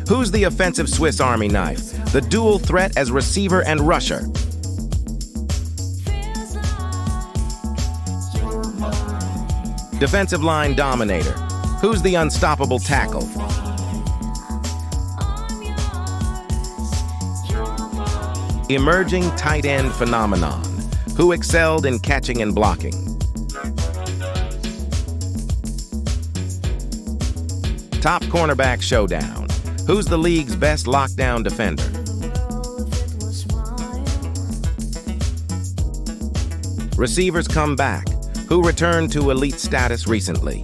Who's the offensive Swiss Army knife? The dual threat as receiver and rusher. Defensive line dominator. Who's the unstoppable tackle? Emerging tight end phenomenon. Who excelled in catching and blocking? Top cornerback showdown. Who's the league's best lockdown defender? Receivers come back. Who returned to elite status recently?